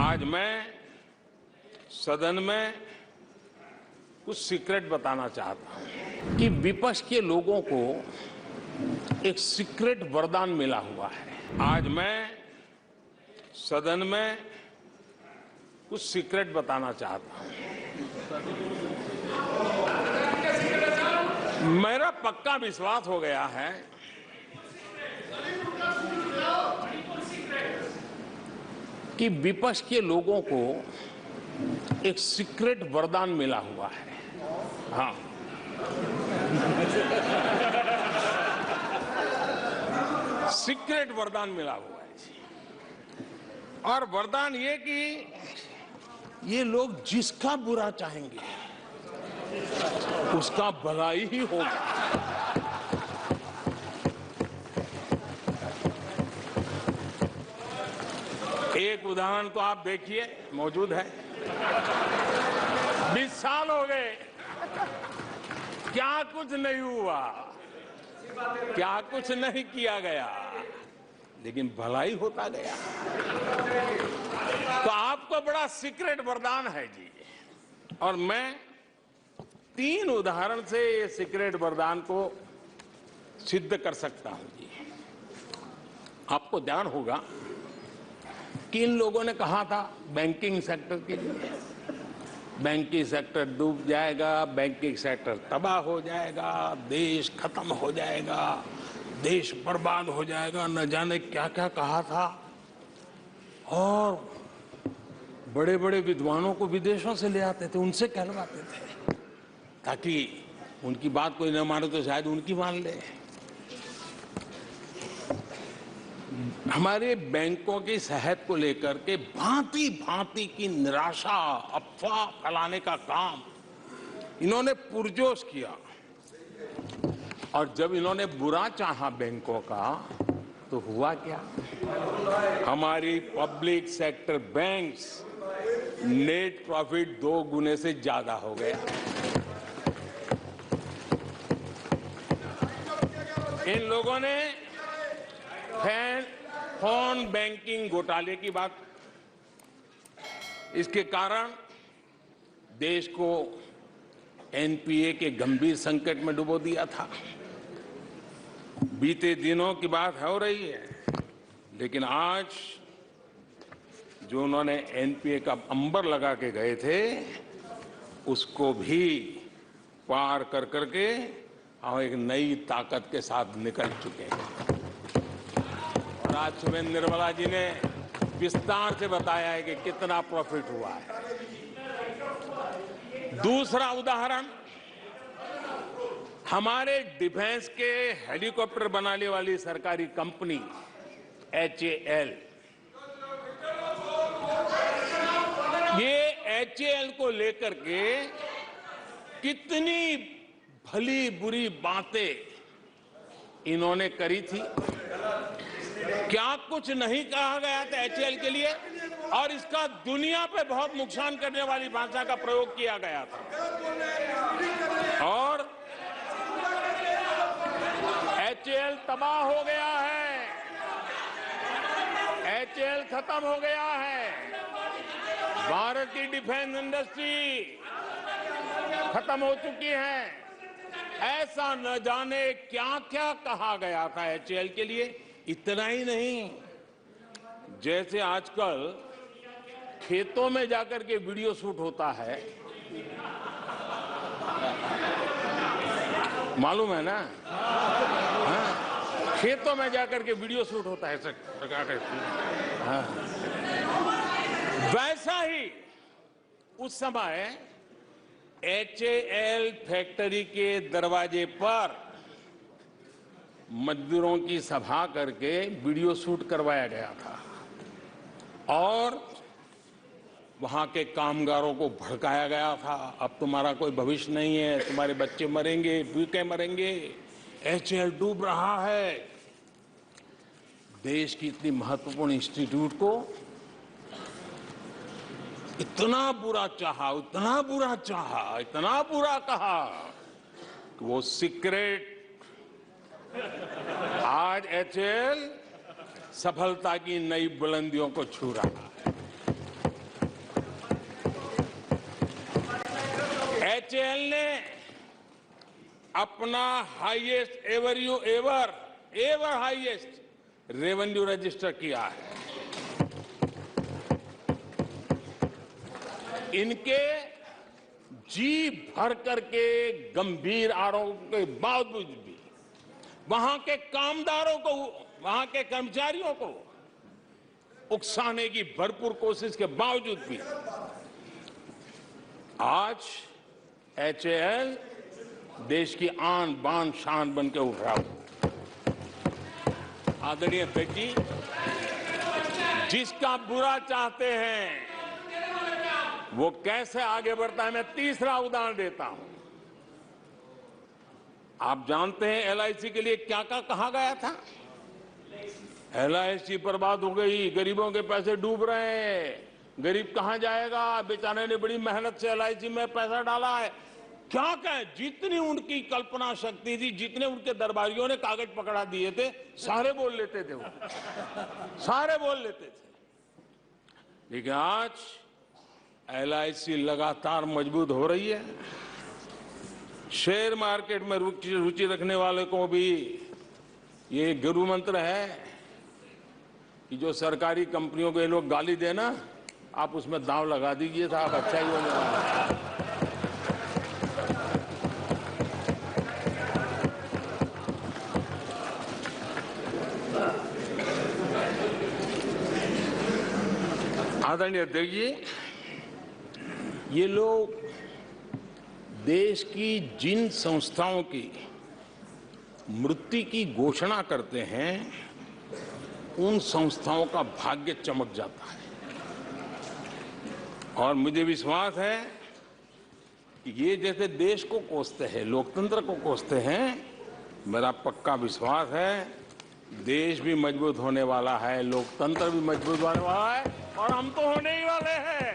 आज मैं सदन में कुछ सीक्रेट बताना चाहता हूं कि विपक्ष के लोगों को एक सीक्रेट वरदान मिला हुआ है। आज मैं सदन में कुछ सीक्रेट बताना चाहता हूं। मेरा पक्का विश्वास हो गया है कि विपक्ष के लोगों को एक सीक्रेट वरदान मिला हुआ है। हाँ, सीक्रेट वरदान मिला हुआ है। और वरदान ये कि ये लोग जिसका बुरा चाहेंगे उसका भलाई ही होगा। एक उदाहरण तो आप देखिए, मौजूद है। 20 साल हो गए, क्या कुछ नहीं हुआ, क्या कुछ नहीं किया गया, लेकिन भलाई होता गया। तो आपको बड़ा सीक्रेट वरदान है जी। और मैं 3 उदाहरण से ये सीक्रेट वरदान को सिद्ध कर सकता हूं जी। आपको ध्यान होगा कि इन लोगों ने कहा था बैंकिंग सेक्टर के लिए, बैंकिंग सेक्टर डूब जाएगा, बैंकिंग सेक्टर तबाह हो जाएगा, देश खत्म हो जाएगा, देश बर्बाद हो जाएगा, न जाने क्या क्या कहा था। और बड़े बड़े विद्वानों को विदेशों से ले आते थे, उनसे कहलवाते थे ताकि उनकी बात कोई न माने तो शायद उनकी मान ले। हमारे बैंकों की सेहत को लेकर के भांति भांति की निराशा, अफवाह फैलाने का काम इन्होंने पुरजोश किया। और जब इन्होंने बुरा चाहा बैंकों का, तो हुआ क्या? हमारी public sector banks net profit 2 गुने से ज्यादा हो गया। इन लोगों ने फोन बैंकिंग घोटाले की बात, इसके कारण देश को एनपीए के गंभीर संकट में डुबो दिया था। बीते दिनों की बात हो रही है, लेकिन आज जो उन्होंने एनपीए का अंबर लगा के गए थे, उसको भी पार कर करके हम एक नई ताकत के साथ निकल चुके हैं। और आज सुबह निर्मला जी ने विस्तार से बताया है कि कितना प्रॉफिट हुआ है। दूसरा उदाहरण, हमारे डिफेंस के हेलीकॉप्टर बनाने वाली सरकारी कंपनी HAL, ये HAL को लेकर के कितनी भली बुरी बातें इन्होंने करी थी। क्या कुछ नहीं कहा गया था HAL के लिए, और इसका दुनिया पे बहुत नुकसान करने वाली भाषा का प्रयोग किया गया था। और HAL तबाह हो गया है, HAL खत्म हो गया है, भारत की डिफेंस इंडस्ट्री खत्म हो चुकी है। ऐसा न जाने क्या क्या कहा गया था HAL के लिए। इतना ही नहीं, जैसे आजकल खेतों में जाकर के वीडियो शूट होता है, मालूम है ना? हाँ, खेतों में जाकर के वीडियो शूट होता है, हाँ। वैसा ही उस समय HAL फैक्ट्री के दरवाजे पर मजदूरों की सभा करके वीडियो शूट करवाया गया था और वहां के कामगारों को भड़काया गया था। अब तुम्हारा कोई भविष्य नहीं है, तुम्हारे बच्चे मरेंगे, भूखे मरेंगे, HAL डूब रहा है। देश की इतनी महत्वपूर्ण इंस्टीट्यूट को इतना बुरा चाहा, इतना बुरा चाहा, इतना बुरा कहा कि वो सीक्रेट आज HAL सफलता की नई बुलंदियों को छू रहा है। HAL ने अपना highest ever highest revenue register किया है। इनके जी भर करके गंभीर आरोपों के बावजूद भी वहां के कामदारों को, वहां के कर्मचारियों को उकसाने की भरपूर कोशिश के बावजूद भी आज HAL देश की आन बान शान बन के उठ रहा हो। आदरणीय अध्यक्ष जी, जिसका बुरा चाहते हैं वो कैसे आगे बढ़ता है, मैं तीसरा उदाहरण देता हूं। आप जानते हैं LIC के लिए क्या क्या कहा गया था? LIC बर्बाद हो गई, गरीबों के पैसे डूब रहे हैं, गरीब कहां जाएगा, बेचारे ने बड़ी मेहनत से LIC में पैसा डाला है। क्या कहें, जितनी उनकी कल्पना शक्ति थी, जितने उनके दरबारियों ने कागज पकड़ा दिए थे, सारे बोल लेते थे वो, सारे बोल लेते थे। लेकिन आज LIC लगातार मजबूत हो रही है। शेयर मार्केट में रुचि रखने वाले को भी ये गुरु मंत्र है कि जो सरकारी कंपनियों को ये लोग गाली देना, आप उसमें दांव लगा दीजिए साहब, अच्छा ही होने वाला है। आदरणीय अध्यक्ष जी, ये लोग देश की जिन संस्थाओं की मृत्यु की घोषणा करते हैं, उन संस्थाओं का भाग्य चमक जाता है। और मुझे विश्वास है कि ये जैसे देश को कोसते हैं, लोकतंत्र को कोसते हैं, मेरा पक्का विश्वास है देश भी मजबूत होने वाला है, लोकतंत्र भी मजबूत होने वाला है, और हम तो होने ही वाले हैं।